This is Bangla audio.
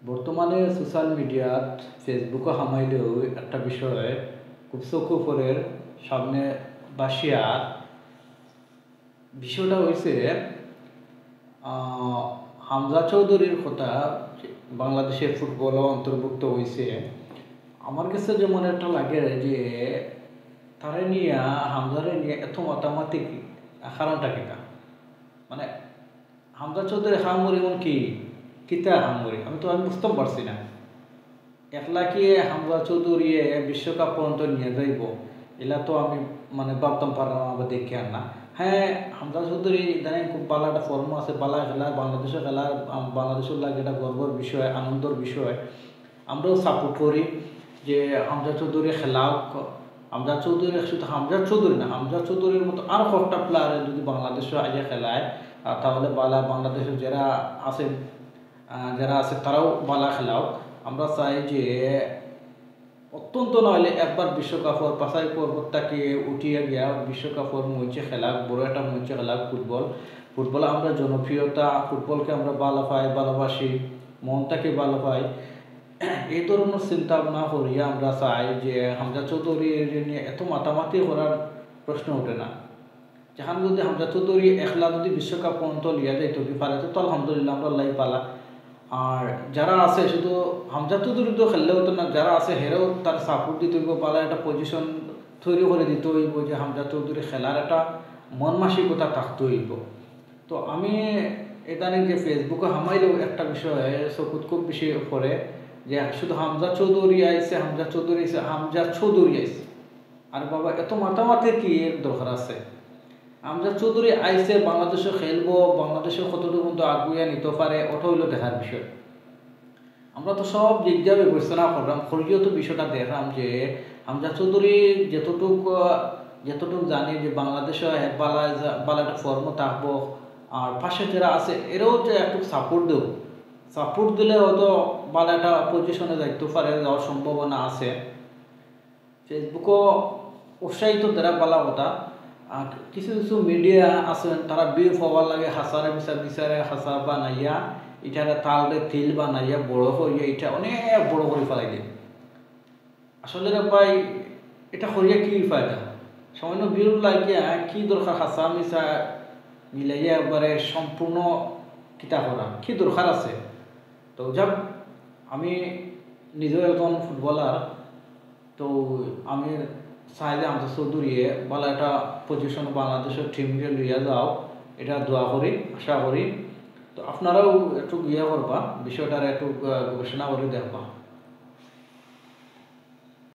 বর্তমানে সোশ্যাল মিডিয়াত ফেসবুকও হামাইলেও একটা বিষয় খুব চোখে পড়ে সামনে বাসিয়া বিষয়টা হয়েছে হামজা চৌধুরীর কথা বাংলাদেশের ফুটবলও অন্তর্ভুক্ত হয়েছে। আমার কাছে যেমন একটা লাগে যে তারে নিয়ে হামজারে নিয়ে এত মাতামাতি কারণটা কিনা, মানে হামজা চৌধুরী হামরি এমন কি কিতা হামরি আমি বুঝতে পারছি না। একলা কি হামজা চৌধুরী বিশ্বকাপ পর্যন্ত নিয়ে যাইব এলা তো আমি মানে ভাবতাম পারলাম আবার দেখে আর না। হ্যাঁ, হামজা চৌধুরী ইদানিং খুব ভালো একটা ফর্ম আছে, ভালো খেলা বাংলাদেশের খেলা, বাংলাদেশের লাগে এটা গর্বর বিষয়, আনন্দের বিষয়। আমরাও সাপোর্ট করি যে হামজা চৌধুরী খেলাও। হামজা চৌধুরী শুধু হামজা চৌধুরী না, হামজা চৌধুরীর মতো আরও কয়েকটা প্লেয়ার যদি বাংলাদেশে আগে খেলায় তাহলে বাংলাদেশের যারা আছে তারাও বালা খেলাও। আমরা চাই যে অত্যন্ত নইলে একবার বিশ্বকাপের পাশাই পর্বতটাকে উঠিয়ে গিয়া বিশ্বকাপের মঞ্চে খেলা, বড় একটা মঞ্চে খেলা ফুটবল আমরা জনপ্রিয়তা, ফুটবলকে আমরা ভালোবাসি, মনটাকে ভালো পাই। এই ধরনের চিন্তা ভাবনা করিয়া আমরা চাই যে হামজা চৌধুরী নিয়ে এত মাতামাতি করার প্রশ্ন ওঠে না। যেখানে যদি হামজা চৌধুরী একলা যদি বিশ্বকাপ পর্যন্ত লিয়া যাইত কি পারে তো আলহামদুলিল্লাহ আমরা লাই পালা। আর যারা আছে শুধু হামজা চৌধুরী তো খেললে হতো না, যারা আছে হেরেও তার সাপোর্ট দিতে হইব, পালা একটা পজিশন তৈরি করে দিতে হইব যে হামজা চৌধুরী খেলার একটা মন মানসিকতা থাকতে হইব। তো আমি ইদানিং যে ফেসবুকে হামাইলেও একটা বিষয় চকুত খুব বেশি পড়ে যে শুধু হামজা চৌধুরী আইছে আর বাবা এত মাতামাতির কি এর দরকার আছে? হামজা চৌধুরী আইছে বাংলাদেশে খেলবো, বাংলাদেশের কতটুকু কিন্তু আগুয়া নিতে পারে ওটা হইলো দেখার বিষয়। আমরা তো সব দিক দিয়ে বিবেচনা করলাম, খরিও তো বিষয়টা দেখলাম যে হামজা চৌধুরী যতটুকু জানি যে বাংলাদেশে বালা একটা ফর্ম থাকবো, আর পাশে যারা আছে এরাও যে একটু সাপোর্ট দিলে হয়তো বালা একটা পজিশনে যাইতে পারে, যাওয়ার সম্ভাবনা আছে। ফেসবুকও উৎসাহিত দেরা বালা কথা। আর কিছু কিছু মিডিয়া আছেন তারা বিয়ে হওয়ার লাগে হাসারে বিচারে হাসা বানাইয়া এটারে তালরে তিল বানাইয়া বড় হইয়া এটা অনেক বড় করে ফেলাই দিয়ে। আসলে রে ভাই এটা করিয়া কি ফায়দা? সামান্য বিরল লাগিয়া কি দরকার হাসা মিশা মিলাইয়া একবারে সম্পূর্ণ কিতা করা কি দরকার আছে? তো যাক, আমি নিজেও একজন ফুটবলার, তো আমি চাই যে হামজা চৌধুরী ভালো একটা পজিশন বাংলাদেশের টিমকে লইয়া যাও, এটা দোয়া করি, আশা করি। তো আপনারাও একটু ইয়ে করবা, বিষয়টার একটু গবেষণা করে দেখবা।